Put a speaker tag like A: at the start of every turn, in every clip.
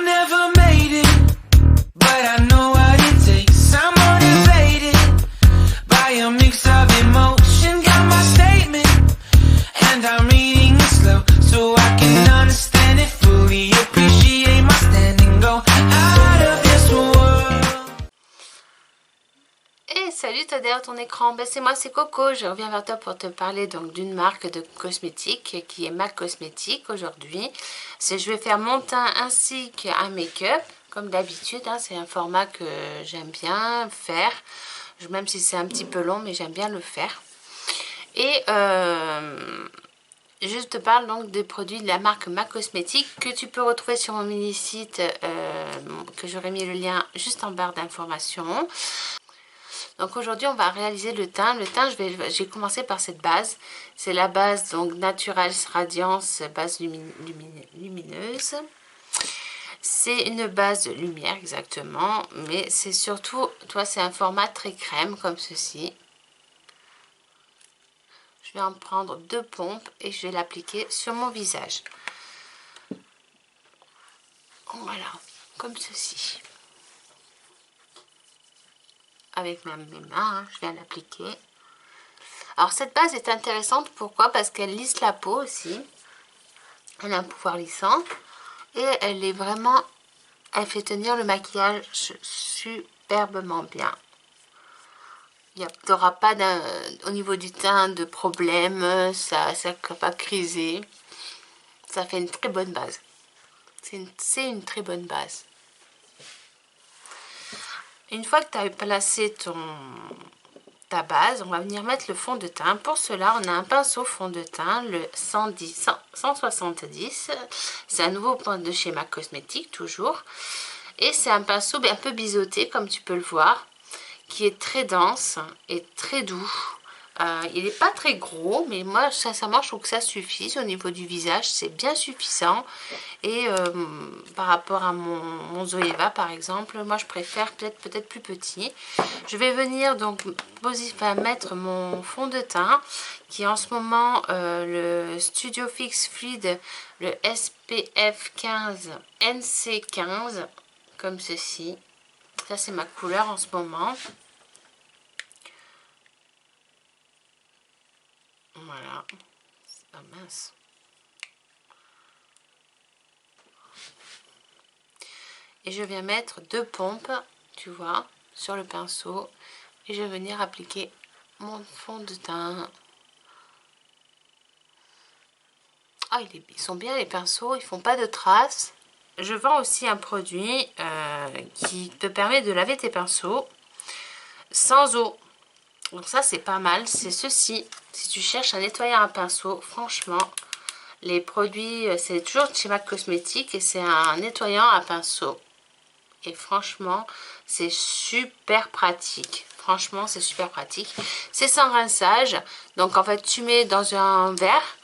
A: never made it, but I know what it takes. I'm motivated by a mix of emotion. Got my statement, and I'm reading it slow so I can understand it fully. Appreciate my standing, go out of this world.
B: Et salut, t'as derrière ton écran, ben c'est moi, c'est Coco. Je reviens vers toi pour te parler donc d'une marque de cosmétiques qui est MAC Cosmétiques aujourd'hui. Je vais faire mon teint ainsi qu'un make-up comme d'habitude, hein, c'est un format que j'aime bien faire, même si c'est un petit peu long, mais j'aime bien le faire. Et je te parle donc des produits de la marque MAC Cosmétiques que tu peux retrouver sur mon mini-site, que j'aurai mis le lien juste en barre d'informations. Donc aujourd'hui on va réaliser le teint. Le teint, j'ai commencé par cette base. C'est la base donc Naturals Radiance, base lumineuse. C'est une base de lumière exactement, mais c'est surtout, toi c'est un format très crème comme ceci. Je vais en prendre 2 pompes et je vais l'appliquer sur mon visage. Voilà, comme ceci. Avec mes mains, hein, je viens l'appliquer. Alors cette base est intéressante, pourquoi? Parce qu'elle lisse la peau aussi. Elle a un pouvoir lissant. Et elle est vraiment, elle fait tenir le maquillage superbement bien. Il n'y aura pas au niveau du teint de problème, ça ne va pas criser. Ça fait une très bonne base. C'est une très bonne base. Une fois que tu as placé ta base, on va venir mettre le fond de teint. Pour cela, on a un pinceau fond de teint, le 170. C'est un nouveau point de chez MAC Cosmétiques, toujours. Et c'est un pinceau un peu biseauté, comme tu peux le voir, qui est très dense et très doux. Il n'est pas très gros, mais moi, sincèrement, je trouve que ça suffit. Au niveau du visage, c'est bien suffisant. Et par rapport à mon Zoeva, par exemple, moi, je préfère peut-être plus petit. Je vais venir donc mettre mon fond de teint, qui est en ce moment le Studio Fix Fluid, le SPF 15 NC15, comme ceci. Ça, c'est ma couleur en ce moment. Voilà, c'est pas mince. Et je viens mettre 2 pompes, tu vois, sur le pinceau. Et je vais venir appliquer mon fond de teint. Ah, ils sont bien les pinceaux, ils font pas de traces. Je vends aussi un produit qui te permet de laver tes pinceaux sans eau. Donc ça, c'est pas mal, c'est ceci. Si tu cherches un nettoyant à pinceau, franchement, les produits, c'est toujours chez MAC Cosmétiques et c'est un nettoyant à pinceau. Et franchement, c'est super pratique. Franchement, c'est super pratique. C'est sans rinçage. Donc en fait, tu mets dans un verre,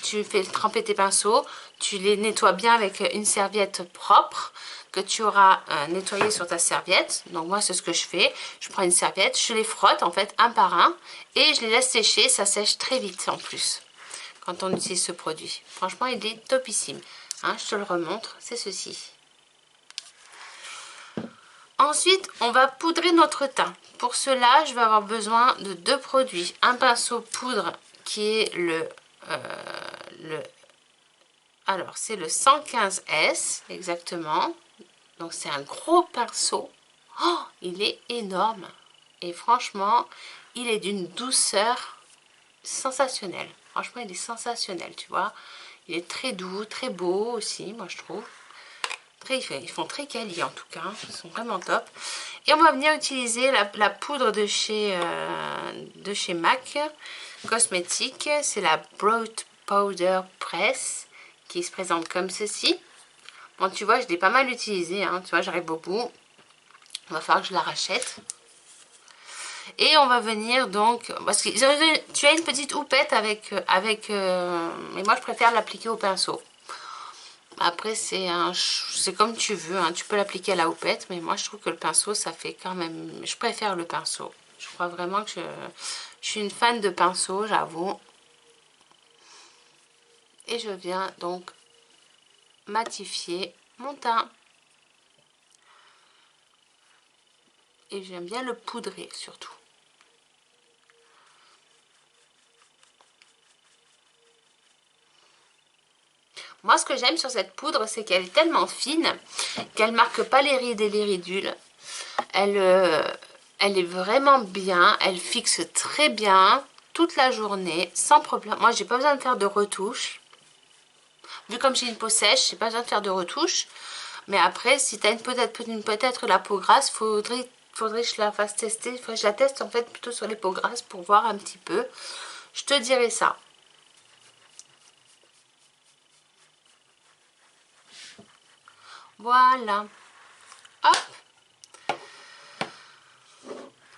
B: tu fais tremper tes pinceaux, tu les nettoies bien avec une serviette propre que tu auras nettoyé sur ta serviette. Donc moi, c'est ce que je fais. Je prends une serviette, je les frotte en fait un par un et je les laisse sécher. Ça sèche très vite en plus quand on utilise ce produit. Franchement, il est topissime. Hein, je te le remontre, c'est ceci. Ensuite, on va poudrer notre teint. Pour cela, je vais avoir besoin de 2 produits. Un pinceau poudre qui est alors, c'est le 115S, exactement. Donc, c'est un gros pinceau. Oh, il est énorme. Et franchement, il est d'une douceur sensationnelle. Franchement, il est sensationnel, tu vois. Il est très doux, très beau aussi, moi, je trouve. Ils font très quali, en tout cas. Ils sont vraiment top. Et on va venir utiliser la poudre de chez MAC Cosmétiques. C'est la Broad Powder Press, qui se présente comme ceci. Bon, tu vois, je l'ai pas mal utilisé, hein. Tu vois, j'arrive au bout. Il va falloir que je la rachète. Et on va venir donc, parce que tu as une petite houppette mais moi je préfère l'appliquer au pinceau. Après c'est comme tu veux, hein. Tu peux l'appliquer à la houppette, mais moi je trouve que le pinceau ça fait quand même, je préfère le pinceau. Je crois vraiment que je suis une fan de pinceau, j'avoue. Et je viens donc matifier mon teint. et j'aime bien le poudrer surtout. Moi, ce que j'aime sur cette poudre, c'est qu'elle est tellement fine qu'elle marque pas les rides et les ridules. Elle est vraiment bien, elle fixe très bien toute la journée sans problème. Moi, j'ai pas besoin de faire de retouches. Vu comme j'ai une peau sèche, j'ai pas besoin de faire de retouches. Mais après, si tu as peut-être la peau grasse, faudrait que je la fasse tester. Faudrait que je la teste en fait plutôt sur les peaux grasses pour voir un petit peu. Je te dirai ça. Voilà. Hop.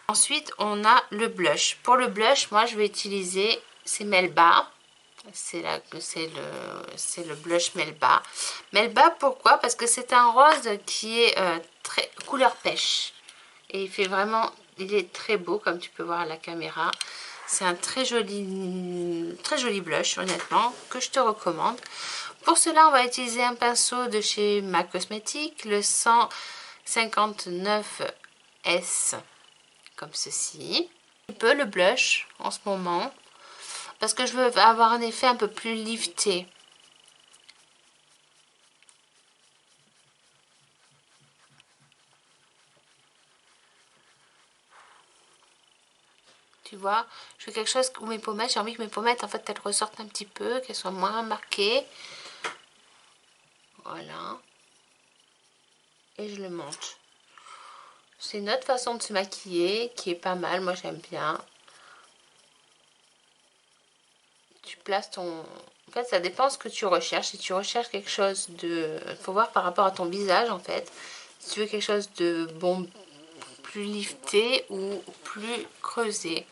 B: Ensuite, on a le blush. Pour le blush, moi, je vais utiliser ces Melba. C'est le blush Melba. Melba, pourquoi? Parce que c'est un rose qui est très couleur pêche. Et il est très beau, comme tu peux voir à la caméra. C'est un très joli blush, honnêtement, que je te recommande. Pour cela, on va utiliser un pinceau de chez MAC Cosmetics, le 159S, comme ceci. Un peu le blush en ce moment, parce que je veux avoir un effet un peu plus lifté. Tu vois, je fais quelque chose où mes pommettes, j'ai envie que mes pommettes, en fait, elles ressortent un petit peu, qu'elles soient moins marquées. Voilà. Et je le monte. C'est une autre façon de se maquiller qui est pas mal. Moi, j'aime bien. Tu places ton... En fait, ça dépend ce que tu recherches. Si tu recherches quelque chose de... Il faut voir par rapport à ton visage, en fait. Si tu veux quelque chose de bon, plus lifté ou plus creusé.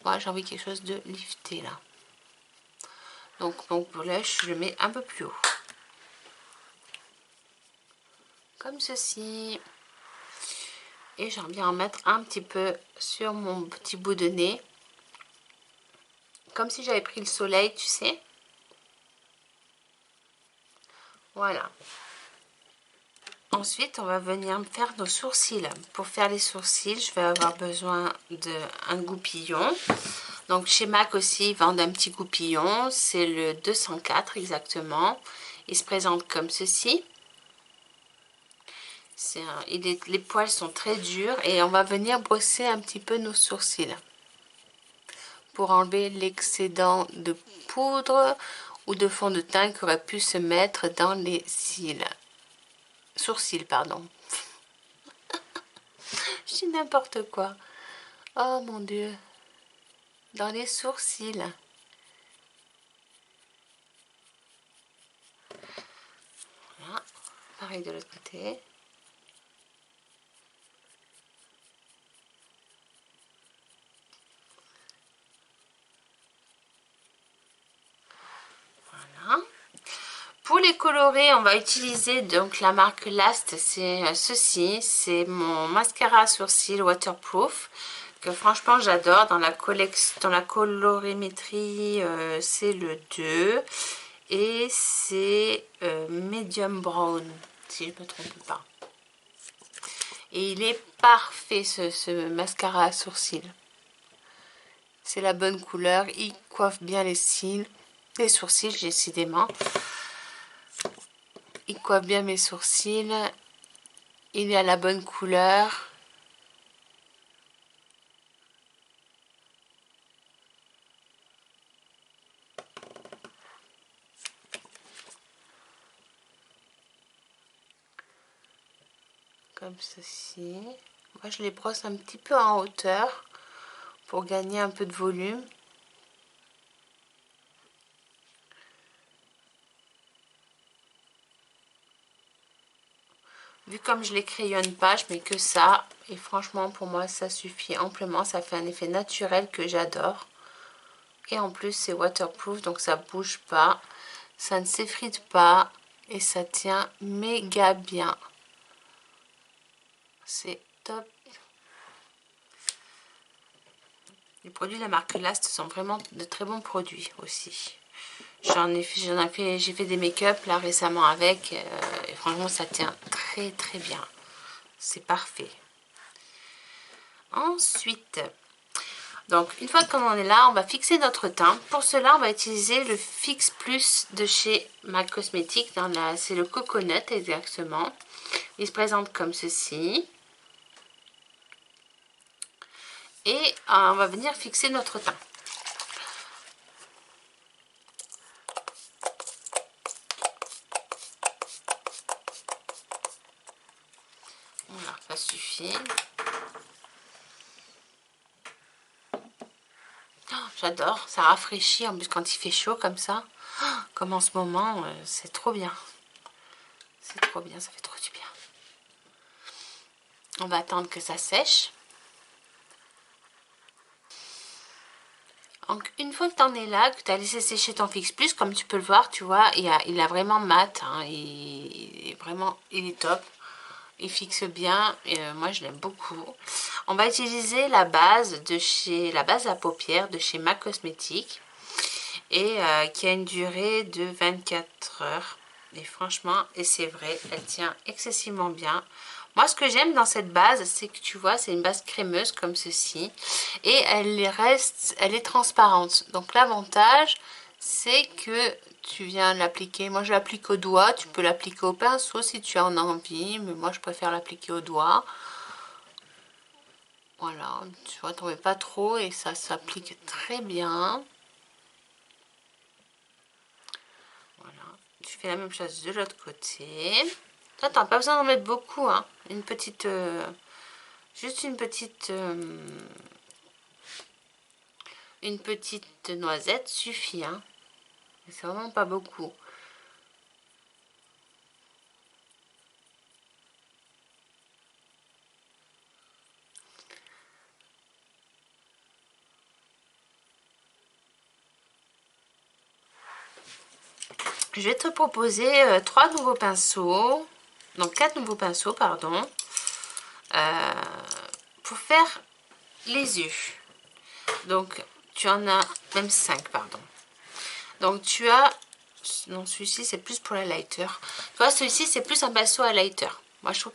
B: Moi, j'ai envie de quelque chose de lifté, là. Donc pour là, je le mets un peu plus haut. Comme ceci. Et j'aime bien en mettre un petit peu sur mon petit bout de nez. Comme si j'avais pris le soleil, tu sais. Voilà. Ensuite, on va venir faire nos sourcils. Pour faire les sourcils, je vais avoir besoin d'un goupillon. Donc chez MAC aussi, ils vendent un petit goupillon. C'est le 204 exactement. Il se présente comme ceci. Les poils sont très durs et on va venir brosser un petit peu nos sourcils pour enlever l'excédent de poudre ou de fond de teint qui aurait pu se mettre dans les sourcils, pardon. Je dis n'importe quoi. Oh mon Dieu. Dans les sourcils. Voilà. Pareil de l'autre côté. Voilà. Pour les colorer, on va utiliser donc la marque Last. C'est ceci. C'est mon mascara à sourcils waterproof. Que franchement j'adore. Dans la colorimétrie, c'est le 2. Et c'est medium brown, si je ne me trompe pas. Et il est parfait ce mascara à sourcils. C'est la bonne couleur, il coiffe bien les cils, les sourcils décidément. Il coiffe bien mes sourcils. Il est à la bonne couleur. Comme ceci. Moi je les brosse un petit peu en hauteur pour gagner un peu de volume. Vu comme je les crayonne pas, je mets que ça. Et franchement pour moi ça suffit amplement. Ça fait un effet naturel que j'adore. Et en plus c'est waterproof donc ça bouge pas. Ça ne s'effrite pas. Et ça tient méga bien. C'est top. Les produits de la marque Last sont vraiment de très bons produits aussi. J'ai fait des make-up là récemment avec. Et franchement, ça tient très très bien. C'est parfait. Ensuite, donc une fois qu'on en est là, on va fixer notre teint. Pour cela, on va utiliser le Fix Plus de chez MAC Cosmetics. C'est le Coconut exactement. Il se présente comme ceci. Et on va venir fixer notre teint. Voilà, ça suffit. Oh, j'adore, ça rafraîchit en plus quand il fait chaud comme ça. Oh, comme en ce moment, c'est trop bien. C'est trop bien, ça fait trop du bien. On va attendre que ça sèche. Donc une fois que tu en es là, que tu as laissé sécher ton Fix Plus, comme tu peux le voir, tu vois, il a vraiment mat, hein, il est top, il fixe bien, et, moi je l'aime beaucoup. On va utiliser la base à paupières de chez MAC Cosmetics et qui a une durée de 24 heures. Et franchement, et c'est vrai, elle tient excessivement bien. Moi, ce que j'aime dans cette base, c'est que tu vois, c'est une base crémeuse comme ceci. Et elle est transparente. Donc l'avantage, c'est que tu viens l'appliquer. Moi, je l'applique au doigt. Tu peux l'appliquer au pinceau si tu en as envie. Mais moi, je préfère l'appliquer au doigt. Voilà, tu vois, t'en mets pas trop et ça s'applique très bien. Voilà, tu fais la même chose de l'autre côté. Toi, t'as pas besoin d'en mettre beaucoup, hein. Juste une petite noisette suffit, hein. C'est vraiment pas beaucoup. Je vais te proposer 3 nouveaux pinceaux, donc 4 nouveaux pinceaux, pardon, pour faire les yeux. Donc, tu en as même 5, pardon. Donc, tu as, non, celui-ci, c'est plus pour la lighter. Tu vois, celui-ci, c'est plus un pinceau à lighter. Moi, je trouve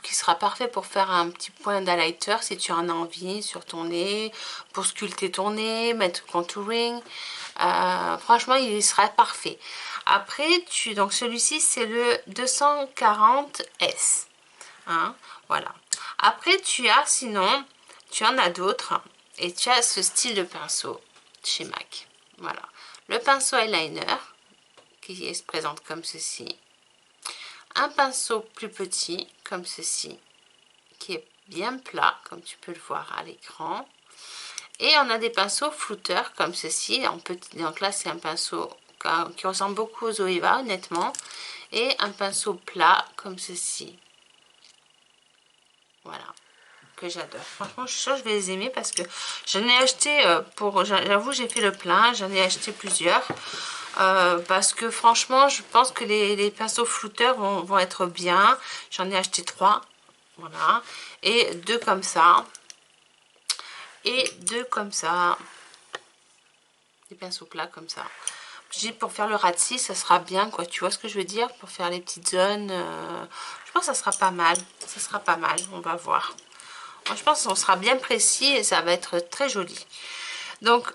B: qu'il sera parfait pour faire un petit point d'highlighter si tu en as envie sur ton nez, pour sculpter ton nez, mettre contouring. Franchement, il sera parfait. Après, donc celui-ci, c'est le 240S. Hein, voilà. Après, sinon, tu en as d'autres. Et tu as ce style de pinceau chez MAC. Voilà. Le pinceau eyeliner, qui se présente comme ceci. Un pinceau plus petit, comme ceci, qui est bien plat, comme tu peux le voir à l'écran. Et on a des pinceaux flouteurs, comme ceci. Donc là, c'est un pinceau qui ressemble beaucoup aux Zoeva, honnêtement. Et un pinceau plat, comme ceci. Voilà. Que j'adore. Franchement, je suis sûre que je vais les aimer parce que j'en ai acheté j'avoue, j'ai fait le plein. J'en ai acheté plusieurs. Parce que franchement, je pense que les pinceaux flouteurs vont être bien. J'en ai acheté 3. Voilà. Et 2 comme ça. Et 2 comme ça. Des pinceaux plats comme ça. Je dis pour faire le rat-ci, ça sera bien, quoi. Tu vois ce que je veux dire? Pour faire les petites zones. Je pense que ça sera pas mal. Ça sera pas mal. On va voir. Moi, je pense qu'on sera bien précis et ça va être très joli. Donc,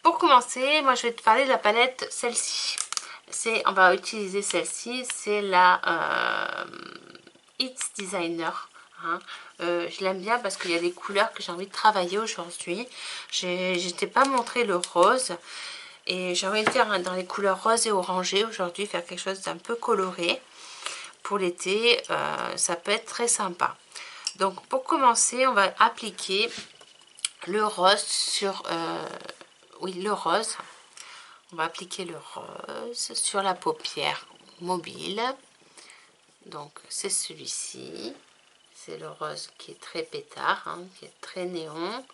B: pour commencer, moi, je vais te parler de la palette, celle-ci. On va utiliser celle-ci. C'est la It's Designer. Hein. Je l'aime bien parce qu'il y a des couleurs que j'ai envie de travailler aujourd'hui. Je t'ai pas montré le rose. Et j'ai envie de faire dans les couleurs rose et orangées aujourd'hui, faire quelque chose d'un peu coloré. Pour l'été, ça peut être très sympa. Donc pour commencer, on va appliquer le rose sur... le rose. On va appliquer le rose sur la paupière mobile. Donc c'est celui-ci. C'est le rose qui est très pétard, hein, qui est très néon,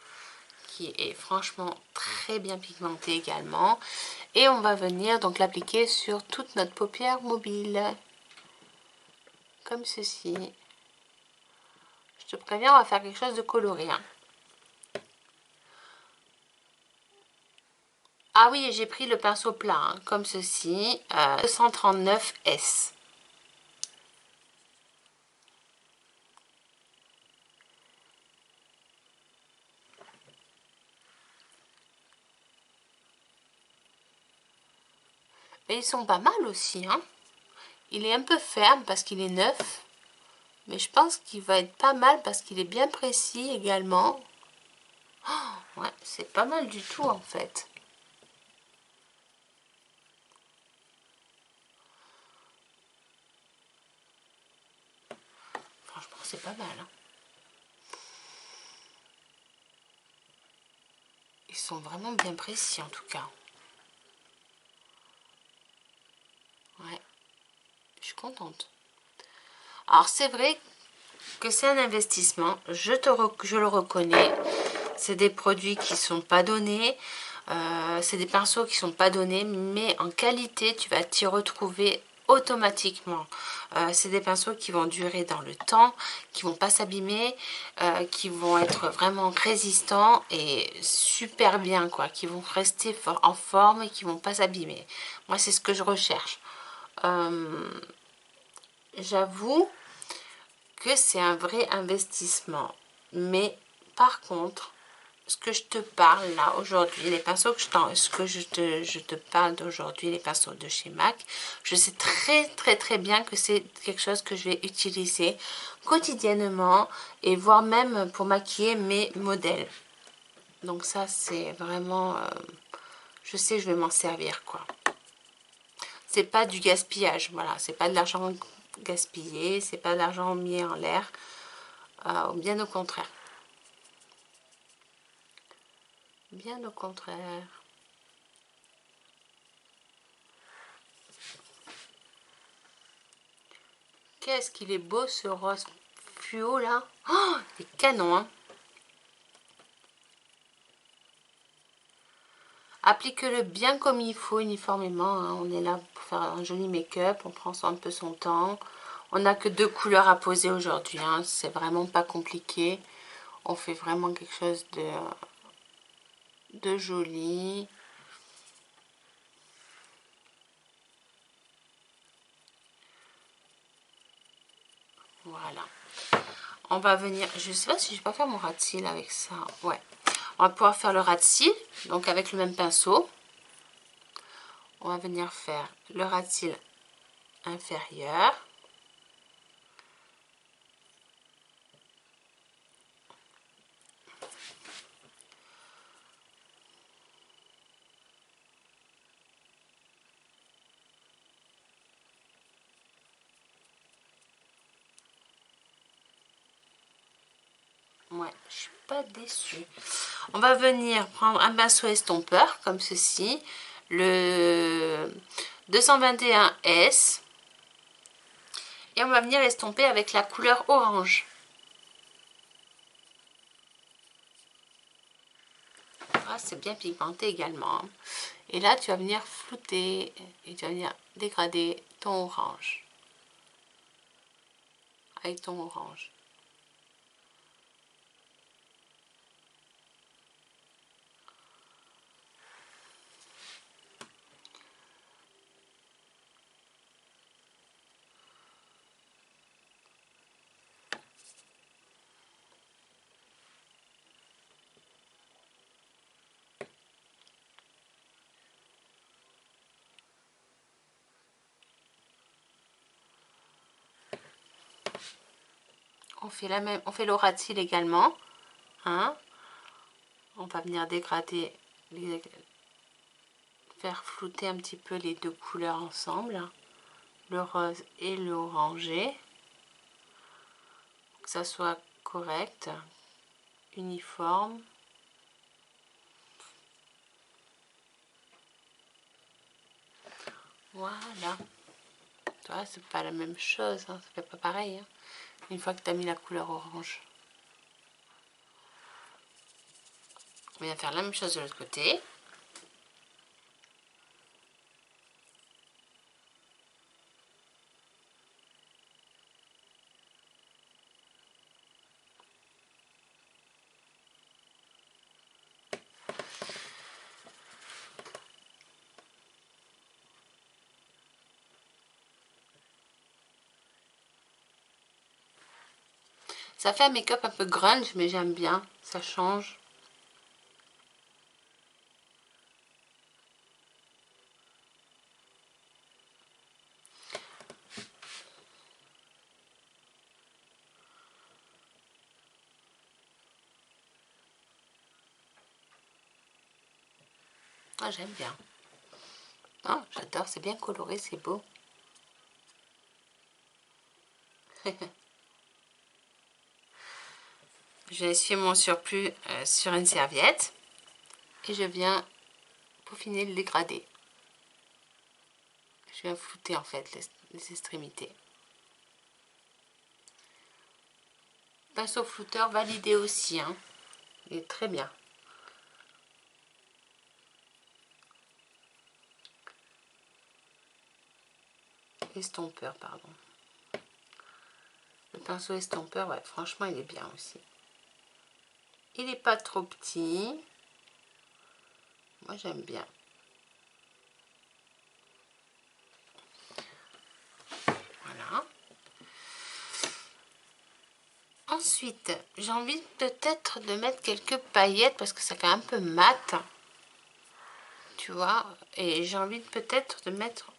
B: qui est franchement très bien pigmenté également. Et on va venir donc l'appliquer sur toute notre paupière mobile. Comme ceci. Je te préviens, on va faire quelque chose de coloré. Hein. Ah oui, j'ai pris le pinceau plat, hein, comme ceci, 239S. Mais ils sont pas mal aussi, hein. Il est un peu ferme parce qu'il est neuf. Mais je pense qu'il va être pas mal parce qu'il est bien précis également. Oh, ouais, c'est pas mal du tout en fait. Franchement, c'est pas mal, hein. Ils sont vraiment bien précis en tout cas. Ouais, je suis contente. Alors c'est vrai que c'est un investissement, je le reconnais. C'est des produits qui sont pas donnés, c'est des pinceaux qui sont pas donnés, mais en qualité tu vas t'y retrouver automatiquement. C'est des pinceaux qui vont durer dans le temps, qui vont pas s'abîmer, qui vont être vraiment résistants et super bien quoi, qui vont rester en forme et qui vont pas s'abîmer. Moi c'est ce que je recherche. J'avoue que c'est un vrai investissement, mais par contre ce que je te parle là aujourd'hui, les pinceaux que je te parle d'aujourd'hui, les pinceaux de chez MAC, je sais très bien que c'est quelque chose que je vais utiliser quotidiennement et voire même pour maquiller mes modèles. Donc ça c'est vraiment, je sais que je vais m'en servir quoi. C'est pas du gaspillage, voilà, c'est pas de l'argent gaspillé, c'est pas de l'argent mis en l'air, bien au contraire. Bien au contraire. Qu'est-ce qu'il est beau ce rose fluo là. Oh, il est canon, hein. Applique-le bien comme il faut, uniformément, hein. On est là pour faire un joli make-up. On prend un peu son temps. On n'a que 2 couleurs à poser aujourd'hui, hein. C'est vraiment pas compliqué. On fait vraiment quelque chose de joli. Voilà. On va venir, je sais pas si je vais pas faire mon ras de cils avec ça. Ouais. On va pouvoir faire le ras de cils, donc avec le même pinceau. On va venir faire le ras de cils inférieur. Ouais, je suis pas déçue. On va venir prendre un pinceau estompeur comme ceci, le 221S, et on va venir estomper avec la couleur orange. Ah, c'est bien pigmenté également. Et là, tu vas venir flouter et tu vas venir dégrader ton orange avec ton orange. On fait la même, on fait le ras de cils également, hein. On va venir dégrader, faire flouter un petit peu les 2 couleurs ensemble, le rose et le orangé, que ça soit correct, uniforme. Voilà. Tu vois, c'est pas la même chose, hein, ça fait pas pareil, hein, une fois que tu as mis la couleur orange. On vient faire la même chose de l'autre côté. Ça fait un make-up un peu grunge, mais j'aime bien, ça change. Moi j'aime bien. Oh, j'adore, c'est bien coloré, c'est beau. J'ai essuyé mon surplus sur une serviette et je viens peaufiner le dégradé. Je viens flouter en fait les extrémités. Pinceau flouteur validé aussi, hein. Il est très bien. Estompeur, pardon. Le pinceau estompeur, ouais, franchement, il est bien aussi. Il n'est pas trop petit. Moi, j'aime bien. Voilà. Ensuite, j'ai envie peut-être de mettre quelques paillettes parce que ça fait un peu mat. Tu vois. Et j'ai envie peut-être de mettre...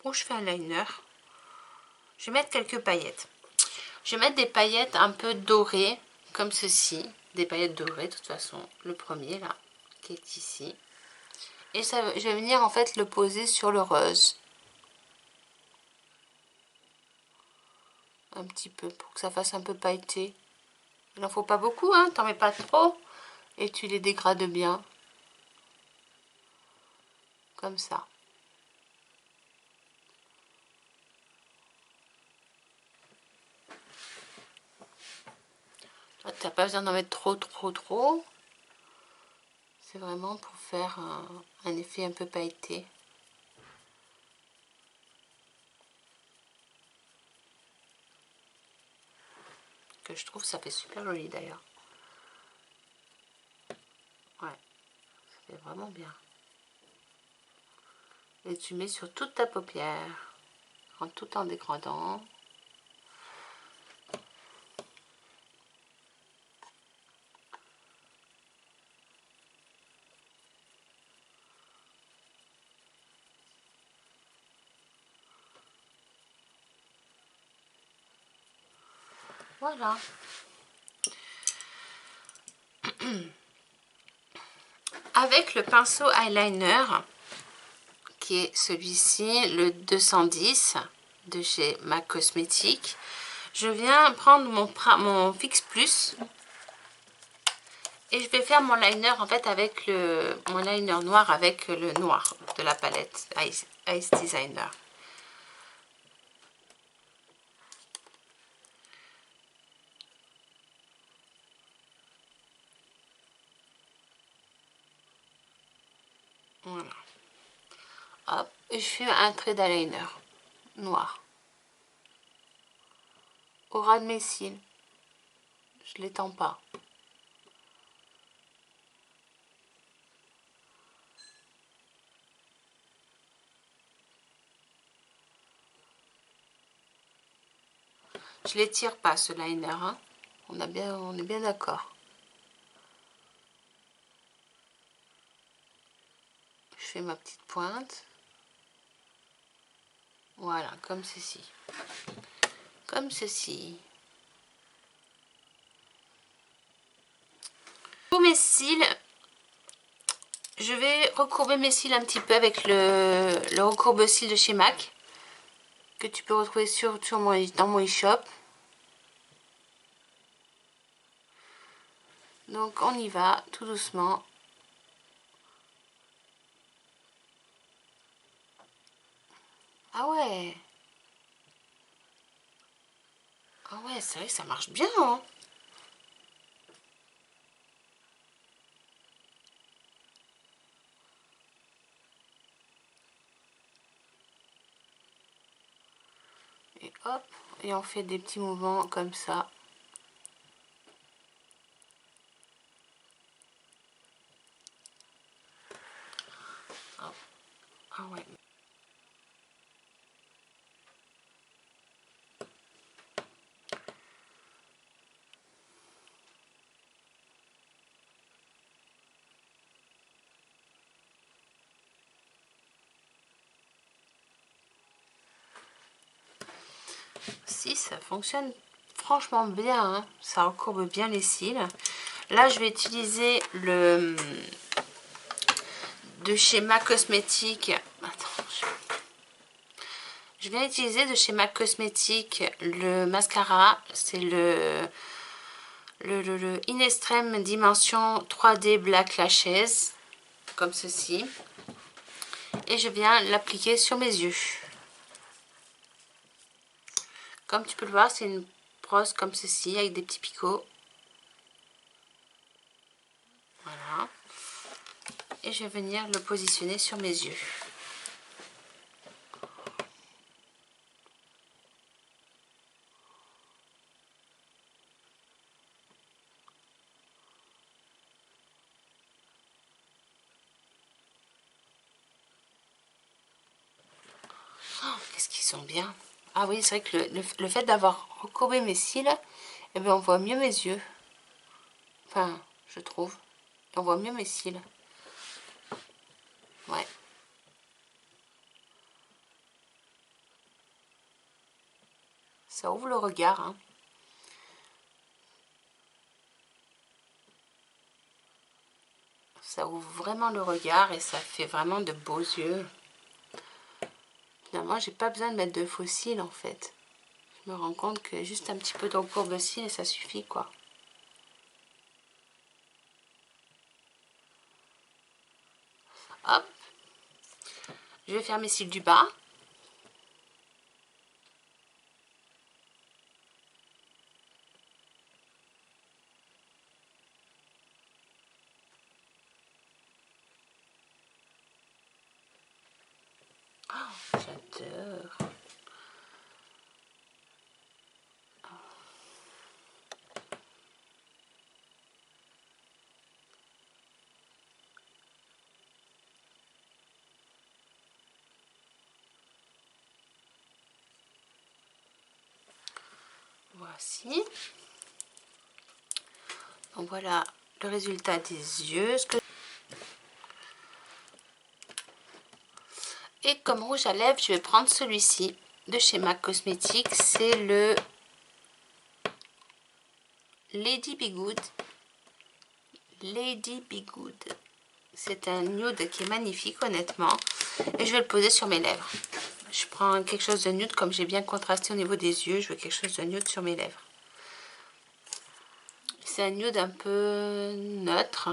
B: où je fais un liner. Je vais mettre quelques paillettes. Je vais mettre des paillettes un peu dorées, comme ceci. Des paillettes dorées, de toute façon. Le premier, là, qui est ici. Et ça, je vais venir, en fait, le poser sur le rose. Un petit peu, pour que ça fasse un peu pailleté. Il n'en faut pas beaucoup, hein. T'en mets pas trop. Et tu les dégrades bien. Comme ça. T'as pas besoin d'en mettre trop. C'est vraiment pour faire un effet un peu pailleté. Que je trouve ça fait super joli d'ailleurs. Ouais, ça fait vraiment bien. Et tu mets sur toute ta paupière, tout en dégradant. Voilà. Avec le pinceau eyeliner, qui est celui-ci, le 210 de chez MAC Cosmetics, je viens prendre mon Fix Plus et je vais faire mon liner en fait avec mon liner noir avec le noir de la palette Ice Designer. Voilà. Hop, et je fais un trait d'eyeliner noir au ras de mes cils. Je l'étends pas. Je l'étire pas ce liner, hein. On est bien d'accord. Je fais ma petite pointe. Voilà, comme ceci. Comme ceci. Pour mes cils, je vais recourber mes cils un petit peu avec le recourbe-cils de chez MAC, que tu peux retrouver dans mon e-shop. Donc on y va tout doucement. Ah ouais. Ah ouais, c'est vrai que ça marche bien, hein. Et hop, et on fait des petits mouvements comme ça. Hop. Ah ouais. Si, ça fonctionne franchement bien, hein. Ça recourbe bien les cils. Là, je vais utiliser de chez MAC Cosmétiques. Attends, je viens d'utiliser de chez MAC Cosmétiques le mascara. C'est le In Extreme Dimension 3D Black Lashes. Comme ceci. Et je viens l'appliquer sur mes yeux. Comme tu peux le voir, c'est une brosse comme ceci avec des petits picots. Voilà. Et je vais venir le positionner sur mes yeux. Oh, qu'est-ce qu'ils sont bien. Ah oui, c'est vrai que le fait d'avoir recourbé mes cils, eh bien, on voit mieux mes yeux. Enfin, je trouve. On voit mieux mes cils. Ouais. Ça ouvre le regard, hein. Ça ouvre vraiment le regard et ça fait vraiment de beaux yeux. Finalement, j'ai pas besoin de mettre de faux cils en fait. Je me rends compte que juste un petit peu d'encourbe de cils et ça suffit quoi. Hop. Je vais faire mes cils du bas. Oh, j'adore. Voici. Donc voilà le résultat des yeux. Et comme rouge à lèvres, je vais prendre celui-ci de chez MAC Cosmétiques. C'est le Lady Be Good. Lady Be Good. C'est un nude qui est magnifique honnêtement. Et je vais le poser sur mes lèvres. Je prends quelque chose de nude comme j'ai bien contrasté au niveau des yeux. Je veux quelque chose de nude sur mes lèvres. C'est un nude un peu neutre.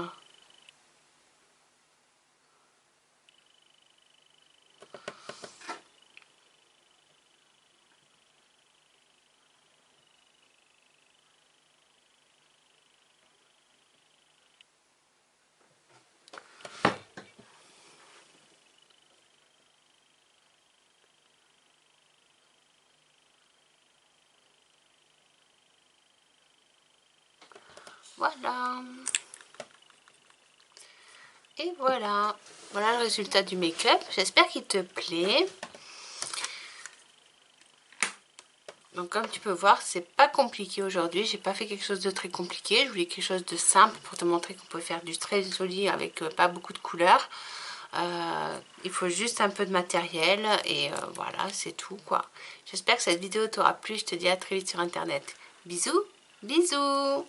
B: Voilà. Et voilà. Voilà le résultat du make-up. J'espère qu'il te plaît. Donc comme tu peux voir, c'est pas compliqué aujourd'hui. J'ai pas fait quelque chose de très compliqué. Je voulais quelque chose de simple pour te montrer qu'on peut faire du très joli avec pas beaucoup de couleurs. Il faut juste un peu de matériel et voilà, c'est tout quoi. J'espère que cette vidéo t'aura plu. Je te dis à très vite sur internet. Bisous, bisous.